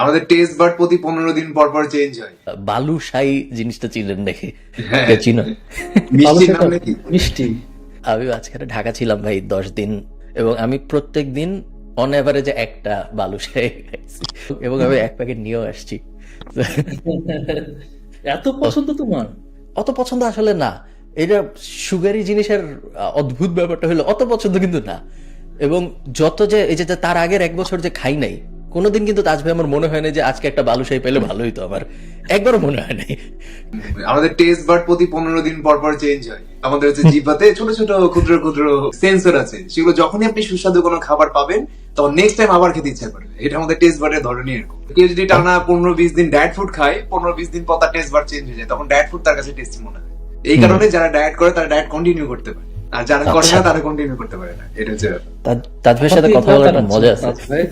আমাদের test but প্রতি 15 দিন পর পর চেঞ্জ হয়। বালুশাহী জিনিসটা চিনেন নাকি? হ্যাঁ। চিনো? মিষ্টি নাম নাকি? মিষ্টি। আমি আজকে ঢাকা ছিলাম ভাই 10 দিন, এবং আমি প্রত্যেক দিন অন এভারেজে একটা বালুশাহী খাইছি, এবং আমি এক প্যাকেট নিয়েও আসছি। এত পছন্দ তোমার? অত পছন্দ আসলে না, এটা সুগারি জিনিসের অদ্ভুত ব্যাপারটা হলো অত পছন্দ কিন্তু না। এবং যত যে এই যে তার আগের 1 বছর যে খাই নাই কোনোদিন, কিন্তু তাজ ভাই আমার মনে হয় না যে আজকে একটা বালুশাহী পেলে ভালো হইতো, আমার একবারও মনে হয় নাই। আমাদের টেস্ট বাট প্রতি 15 দিন পর পর চেঞ্জ হয়। আমাদের হচ্ছে জিহ্বাতে ছোট ছোট ক্ষুদ্র ক্ষুদ্র সেন্সর আছে, সেগুলো যখনই আপনি সুস্বাদু কোনো খাবার পাবেন তখন নেক্সট টাইম আবার খেতে ইচ্ছা করবে। এটা আমাদের টেস্ট বাটের ধরনই এরকম। কেউ যদি টানা 15-20 দিন ডায়েট ফুড খায়, 15-20 দিন পর তার টেস্ট বাট চেঞ্জ হয়ে যায়, তখন ডায়েট ফুড তার কাছে টেস্টি মনে হয়। এই কারণে যারা ডায়েট করে তারা ডায়েট কন্টিনিউ করতে পারে, আর যারা করে না তারা কন্টিনিউ করতে পারে না। এটা হচ্ছে ব্যাপার। তাজ ভাইয়ের সাথে কথা বলার একটা মজা আছে। তাজ ভাই